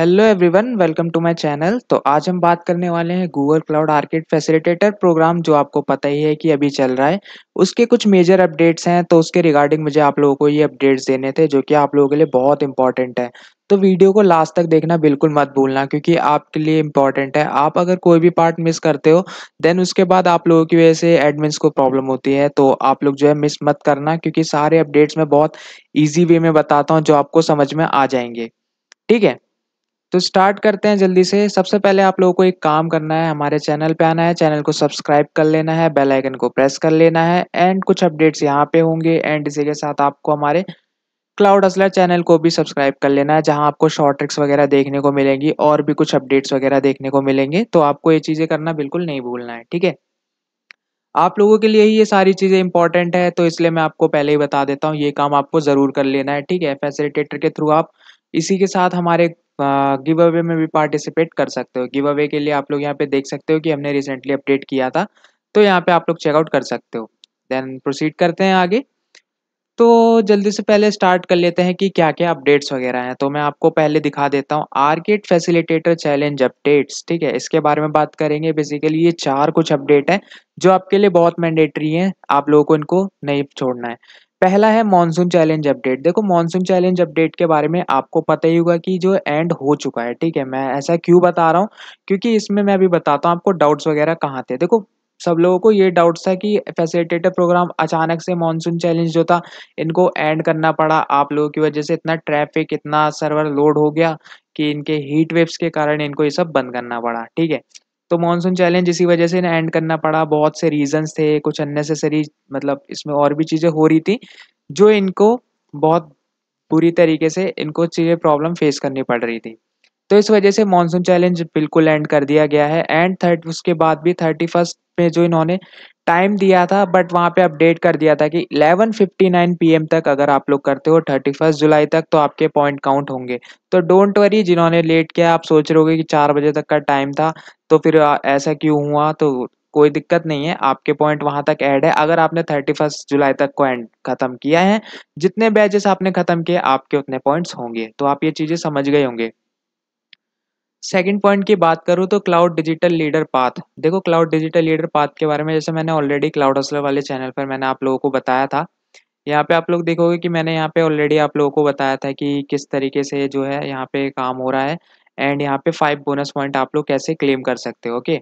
Hello everyone, welcome to my channel. तो आज हम बात करने वाले हैं Google cloud arcade facilitator program, जो आपको पता ही है कि अभी चल रहा है। उसके कुछ मेजर अपडेट्स हैं, तो उसके रिगार्डिंग मुझे आप लोगों को ये अपडेट्स देने थे, जो कि आप लोगों के लिए बहुत इंपॉर्टेंट है। तो वीडियो को लास्ट तक देखना बिल्कुल मत भूलना, क्योंकि आपके लिए इंपॉर्टेंट है। आप अगर कोई भी पार्ट मिस करते हो, देन उसके बाद आप लोगों की वजह से एडमिन्स को प्रॉब्लम होती है। तो आप लोग जो है मिस मत करना, क्योंकि सारे अपडेट्स मैं बहुत ईजी वे में बताता हूँ, जो आपको समझ में आ जाएंगे। ठीक है, तो स्टार्ट करते हैं जल्दी से। सबसे पहले आप लोगों को एक काम करना है, हमारे चैनल पे आना है, चैनल को सब्सक्राइब कर लेना है, बेल आइकन को प्रेस कर लेना है, एंड कुछ अपडेट्स यहाँ पे होंगे। एंड इसी के साथ आपको हमारे क्लाउड हसलर चैनल को भी सब्सक्राइब कर लेना है, जहाँ आपको शॉर्ट ट्रिक्स वगैरह देखने को मिलेंगी और भी कुछ अपडेट्स वगैरह देखने को मिलेंगे। तो आपको ये चीज़ें करना बिल्कुल नहीं भूलना है, ठीक है। आप लोगों के लिए ही ये सारी चीज़ें इंपॉर्टेंट है, तो इसलिए मैं आपको पहले ही बता देता हूँ, ये काम आपको ज़रूर कर लेना है, ठीक है। फैसिलिटेटर के थ्रू आप इसी के साथ हमारे गिव अवे में भी पार्टिसिपेट कर सकते हो। गिव अवे के लिए आप लोग यहाँ पे देख सकते हो कि हमने रिसेंटली अपडेट किया था, तो यहाँ पे आप लोग चेकआउट कर सकते हो। देन प्रोसीड करते हैं आगे। तो जल्दी से पहले स्टार्ट कर लेते हैं कि क्या-क्या अपडेट्स वगैरह हैं। तो मैं आपको पहले दिखा देता हूँ आर्किड फैसिलिटेटर चैलेंज अपडेट्स, ठीक है? इसके बारे में बात करेंगे। बेसिकली ये 4 कुछ अपडेट हैं, जो आपके लिए बहुत मैंडेटरी हैं। आप लोगों को इनको नहीं छोड़ना है। पहला है मॉनसून चैलेंज अपडेट। देखो, मॉनसून चैलेंज अपडेट के बारे में आपको पता ही होगा कि जो एंड हो चुका है, ठीक है? मैं ऐसा क्यों बता रहा हूँ? क्योंकि इसमें मैं अभी बताता हूँ आपको डाउट्स वगैरह कहाँ थे। देखो, सब लोगों को ये डाउट्स था कि फैसिलिटेटर प्रोग्राम अचानक से मॉनसून चैलेंज जो था, इनको एंड करना पड़ा। आप लोगों की वजह से इतना ट्रैफिक, इतना सर्वर लोड हो गया कि इनके हीट वेव्स के कारण इनको ये सब बंद करना पड़ा, ठीक है। तो मॉनसून चैलेंज इसी वजह से ना एंड करना पड़ा। बहुत से रीजंस थे, कुछ अननेसेसरी, मतलब इसमें और भी चीजें हो रही थी, जो इनको बहुत बुरी तरीके से इनको चीजें प्रॉब्लम फेस करनी पड़ रही थी। तो इस वजह से मॉनसून चैलेंज बिल्कुल एंड कर दिया गया है। एंड थर्ड उसके बाद भी 31st में जो इन्होंने टाइम दिया था, बट वहाँ पे अपडेट कर दिया था कि 11:59 पीएम तक अगर आप लोग करते हो 31 जुलाई तक, तो आपके पॉइंट काउंट होंगे। तो डोंट वरी, जिन्होंने लेट किया, आप सोच रहे होगे कि 4 बजे तक का टाइम था, तो फिर ऐसा क्यों हुआ? तो कोई दिक्कत नहीं है, आपके पॉइंट वहां तक ऐड है। अगर आपने 31 जुलाई तक को एंड खत्म किया है, जितने बैचेस आपने खत्म किए, आपके उतने पॉइंट्स होंगे। तो आप ये चीजें समझ गए होंगे। सेकंड पॉइंट की बात करूँ तो क्लाउड डिजिटल लीडर पाथ। देखो, क्लाउड डिजिटल लीडर पाथ के बारे में जैसे मैंने ऑलरेडी क्लाउड हसलर वाले चैनल पर मैंने आप लोगों को बताया था। यहाँ पे आप लोग देखोगे कि मैंने यहाँ पे ऑलरेडी आप लोगों को बताया था कि किस तरीके से जो है यहाँ पे काम हो रहा है। एंड यहाँ पे 5 बोनस पॉइंट आप लोग कैसे क्लेम कर सकते हो, ओके।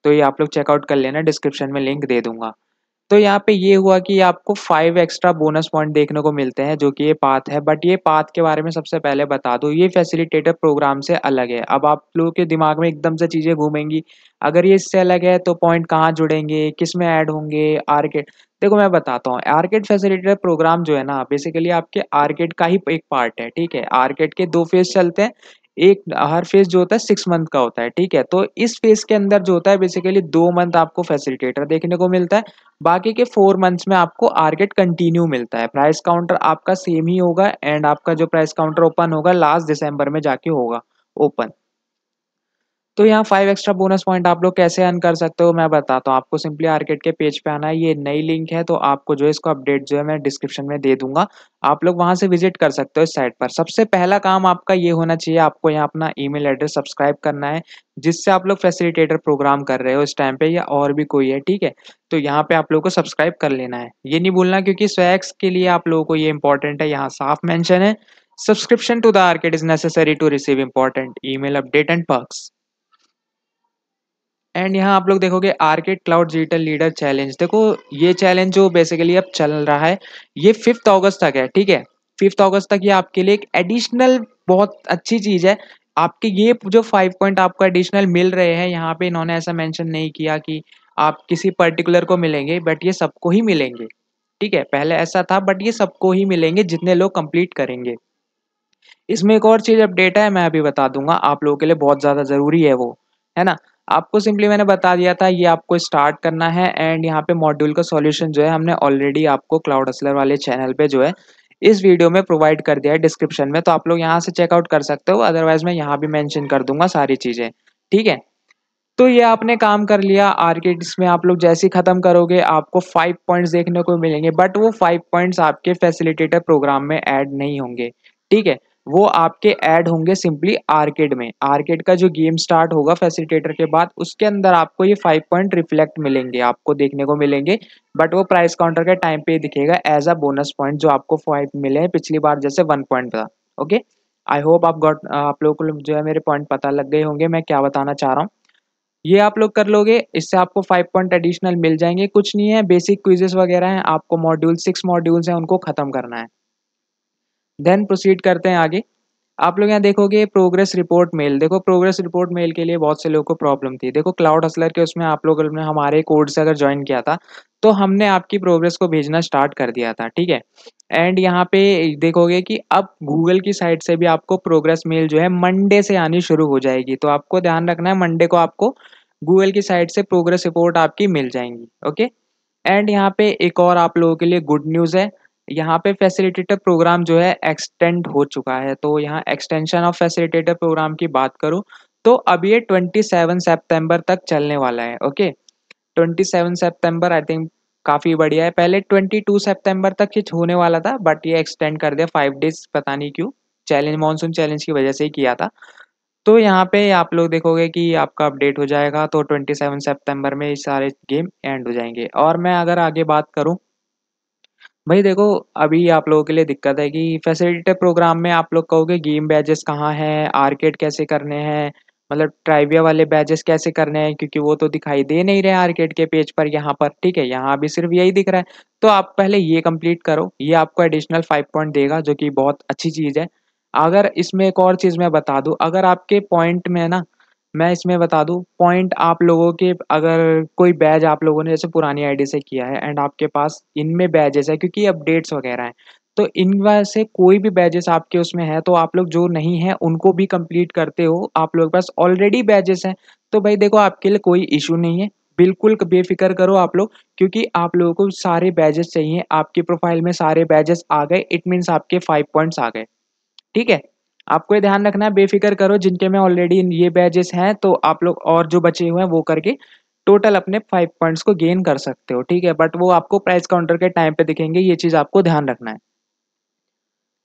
तो ये आप लोग चेकआउट कर लेना, डिस्क्रिप्शन में लिंक दे दूंगा। तो यहाँ पे ये हुआ कि आपको 5 एक्स्ट्रा बोनस पॉइंट देखने को मिलते हैं, जो कि ये पाथ है। बट ये पाथ के बारे में सबसे पहले बता दूं, ये फैसिलिटेटर प्रोग्राम से अलग है। अब आप लोगों के दिमाग में एकदम से चीजें घूमेंगी, अगर ये इससे अलग है तो पॉइंट कहाँ जुड़ेंगे, किस में ऐड होंगे? आर्किड। देखो, मैं बताता हूँ, आर्किड फैसिलिटेटर प्रोग्राम जो है ना, बेसिकली आपके आर्किड का ही एक पार्ट है, ठीक है। आर्किड के 2 फेज चलते हैं। एक हर फेज जो होता है 6 मंथ का होता है, ठीक है। तो इस फेज के अंदर जो होता है, बेसिकली 2 मंथ आपको फैसिलिटेटर देखने को मिलता है। बाकी के 4 मंथ्स में आपको आर्किड कंटिन्यू मिलता है। प्राइस काउंटर आपका सेम ही होगा, एंड आपका जो प्राइस काउंटर ओपन होगा लास्ट दिसंबर में जाके होगा ओपन। तो यहाँ 5 एक्स्ट्रा बोनस पॉइंट आप लोग कैसे अर्न कर सकते हो, मैं बताता हूँ आपको। सिंपली आर्किड के पेज पे आना है, ये नई लिंक है, तो आपको जो है इसको अपडेट जो है मैं डिस्क्रिप्शन में दे दूंगा। आप लोग वहां से विजिट कर सकते हो इस साइट पर। सबसे पहला काम आपका ये होना चाहिए, आपको यहाँ अपना ईमेल एड्रेस सब्सक्राइब करना है, जिससे आप लोग फैसिलिटेटर प्रोग्राम कर रहे हो इस टाइम पे, या और भी कोई है, ठीक है। तो यहाँ पे आप लोगों को सब्सक्राइब कर लेना है, ये नहीं भूलना, क्योंकि स्वैक्स के लिए आप लोगों को ये इंपॉर्टेंट है। यहाँ साफ मेंशन है, subscription to the arcade is necessary to receive important email update and perks. And यहाँ आप लोग देखोगे arcade cloud digital leader challenge. देखो, ये चैलेंज जो बेसिकली अब चल रहा है, ये 5 अगस्त तक है, ठीक है। 5 अगस्त तक ये आपके लिए एक एडिशनल बहुत अच्छी चीज है। आपके ये जो 5 पॉइंट आपको एडिशनल मिल रहे हैं, यहाँ पे इन्होंने ऐसा मेंशन नहीं किया कि आप किसी पर्टिकुलर को मिलेंगे, बट ये सबको ही मिलेंगे, ठीक है। पहले ऐसा था, बट ये सबको ही मिलेंगे जितने लोग कंप्लीट करेंगे। इसमें एक और चीज अपडेट है, मैं अभी बता दूंगा, आप लोगों के लिए बहुत ज्यादा जरूरी है वो, है ना। आपको सिंपली मैंने बता दिया था, ये आपको स्टार्ट करना है। एंड यहाँ पे मॉड्यूल का सॉल्यूशन जो है, हमने ऑलरेडी आपको क्लाउड हसलर वाले चैनल पे जो है इस वीडियो में प्रोवाइड कर दिया है डिस्क्रिप्शन में, तो आप लोग यहाँ से चेकआउट कर सकते हो। अदरवाइज मैं यहाँ भी मेंशन कर दूंगा सारी चीजें, ठीक है। तो ये आपने काम कर लिया आर्किड्स में। आप लोग जैसे ही खत्म करोगे, आपको 5 पॉइंट्स देखने को मिलेंगे, बट वो 5 पॉइंट्स आपके फैसिलिटेटर प्रोग्राम में ऐड नहीं होंगे, ठीक है। वो आपके ऐड होंगे सिंपली आर्केड में। आर्केड का जो गेम स्टार्ट होगा फैसिलिटेटर के बाद, उसके अंदर आपको ये 5 पॉइंट रिफ्लेक्ट मिलेंगे, आपको देखने को मिलेंगे। बट वो प्राइस काउंटर के टाइम पे ही दिखेगा एज अ बोनस पॉइंट, जो आपको 5 मिले हैं पिछली बार जैसे 1 पॉइंट था। ओके, आई होप आप लोगों को जो है मेरे पॉइंट पता लग गए होंगे मैं क्या बताना चाह रहा हूँ। ये आप लोग कर लोगे, इससे आपको 5 पॉइंट एडिशनल मिल जाएंगे। कुछ नहीं है, बेसिक क्विजेस वगैरह हैं, आपको मॉड्यूल 6 मॉड्यूल्स हैं उनको खत्म करना है। देन प्रोसीड करते हैं आगे। आप लोग यहाँ देखोगे प्रोग्रेस रिपोर्ट मेल। देखो प्रोग्रेस रिपोर्ट मेल के लिए बहुत से लोगों को प्रॉब्लम थी। देखो क्लाउड हसलर के उसमें आप लोगों ने हमारे कोड से अगर ज्वाइन किया था तो हमने आपकी प्रोग्रेस को भेजना स्टार्ट कर दिया था, ठीक है। एंड यहाँ पे देखोगे कि अब गूगल की साइड से भी आपको प्रोग्रेस मेल जो है मंडे से आनी शुरू हो जाएगी। तो आपको ध्यान रखना है, मंडे को आपको गूगल की साइड से प्रोग्रेस रिपोर्ट आपकी मिल जाएंगी। ओके, एंड यहाँ पे एक और आप लोगों के लिए गुड न्यूज़ है। यहाँ पे फैसिलिटेटर प्रोग्राम जो है एक्सटेंड हो चुका है। तो यहाँ एक्सटेंशन ऑफ फैसिलिटेटर प्रोग्राम की बात करूँ तो अब ये 27 सितंबर तक चलने वाला है। ओके, 27 सितंबर आई थिंक काफ़ी बढ़िया है। पहले 22 सितंबर तक ये होने वाला था, बट ये एक्सटेंड कर दिया 5 डेज, पता नहीं क्यों। चैलेंज, मॉनसून चैलेंज की वजह से ही किया था। तो यहाँ पे आप लोग देखोगे कि आपका अपडेट हो जाएगा, तो 27 सितंबर में ये सारे गेम एंड हो जाएंगे। और मैं अगर आगे बात करूँ, भाई देखो अभी आप लोगों के लिए दिक्कत है कि फैसिलिटेटर प्रोग्राम में आप लोग कहोगे गेम बैजेस कहाँ हैं, आर्केड कैसे करने हैं, मतलब ट्राइविया वाले बैजेस कैसे करने हैं, क्योंकि वो तो दिखाई दे नहीं रहे आर्केड के पेज पर यहाँ पर, ठीक है। यहाँ भी सिर्फ यही दिख रहा है। तो आप पहले ये कंप्लीट करो, ये आपको एडिशनल 5 पॉइंट देगा, जो कि बहुत अच्छी चीज़ है। अगर इसमें एक और चीज़ मैं बता दूँ, अगर आपके पॉइंट में ना, मैं इसमें बता दूँ पॉइंट आप लोगों के, अगर कोई बैच आप लोगों ने जैसे पुरानी आईडी से किया है एंड आपके पास इनमें बैजेस है, क्योंकि अपडेट्स वगैरह हैं, तो इनमें से कोई भी बैजेस आपके उसमें है, तो आप लोग जो नहीं है उनको भी कंप्लीट करते हो, आप लोगों के पास ऑलरेडी बैजेस हैं, तो भाई देखो आपके लिए कोई इशू नहीं है। बिल्कुल बेफिक्र करो आप लोग, क्योंकि आप लोगों को सारे बैजेस चाहिए। आपकी प्रोफाइल में सारे बैजेस आ गए, इट मीन्स आपके 5 पॉइंट्स आ गए, ठीक है। आपको ये ध्यान रखना है, बेफिक्र करो, जिनके में ऑलरेडी ये बैजेस हैं तो आप लोग और जो बचे हुए हैं वो करके टोटल अपने 5 पॉइंट्स को गेन कर सकते हो, ठीक है। बट वो आपको प्राइस काउंटर के टाइम पे दिखेंगे, ये चीज़ आपको ध्यान रखना है।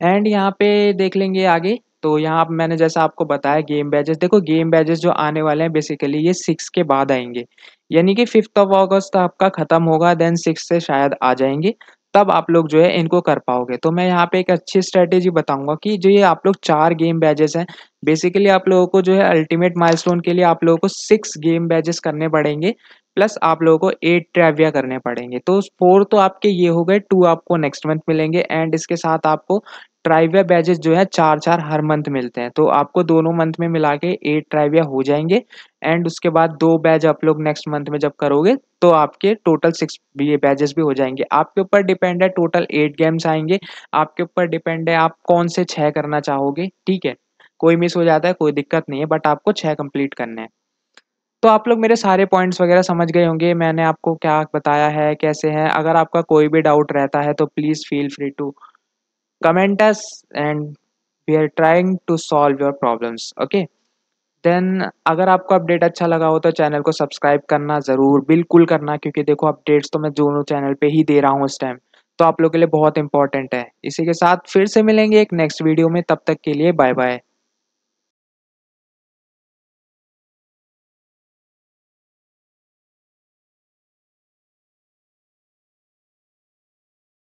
एंड यहाँ पे देख लेंगे आगे। तो यहाँ पे मैंने जैसा आपको बताया गेम बैजेस, देखो गेम बैजेस जो आने वाले हैं बेसिकली ये 6 के बाद आएंगे, यानी कि 5 अगस्त आपका खत्म होगा, देन 6 से शायद आ जाएंगे, तब आप लोग जो है इनको कर पाओगे। तो मैं यहाँ पे एक अच्छी स्ट्रेटेजी बताऊंगा कि जो ये आप लोग 4 गेम बैजेस हैं, बेसिकली आप लोगों को जो है अल्टीमेट माइलस्टोन के लिए आप लोगों को 6 गेम बैजेस करने पड़ेंगे, प्लस आप लोगों को 8 ट्रैविया करने पड़ेंगे। तो 4 तो आपके ये हो गए, 2 आपको नेक्स्ट मंथ मिलेंगे, एंड इसके साथ आपको ट्राइविया बैजेस जो है 4-4 हर मंथ मिलते हैं। तो आपको दोनों मंथ में मिला के 8 ट्राइविया हो जाएंगे, एंड उसके बाद 2 बैच आप लोग नेक्स्ट मंथ में जब करोगे तो आपके टोटल 6 भी बैजेस भी हो जाएंगे। आपके ऊपर डिपेंड है, टोटल 8 गेम्स आएंगे, आपके ऊपर डिपेंड है आप कौन से 6 करना चाहोगे, ठीक है। कोई मिस हो जाता है कोई दिक्कत नहीं है, बट आपको 6 कंप्लीट करने हैं। तो आप लोग मेरे सारे पॉइंट्स वगैरह समझ गए होंगे, मैंने आपको क्या बताया है कैसे है। अगर आपका कोई भी डाउट रहता है तो please feel free to comment us, and we are trying to solve your problems, okay। Then अगर आपको अपडेट अच्छा लगा हो तो चैनल को सब्सक्राइब करना ज़रूर बिल्कुल करना, क्योंकि देखो अपडेट्स तो मैं दोनों चैनल पे ही दे रहा हूँ इस टाइम, तो आप लोगों के लिए बहुत इंपॉर्टेंट है। इसी के साथ फिर से मिलेंगे एक नेक्स्ट वीडियो में, तब तक के लिए बाय बाय।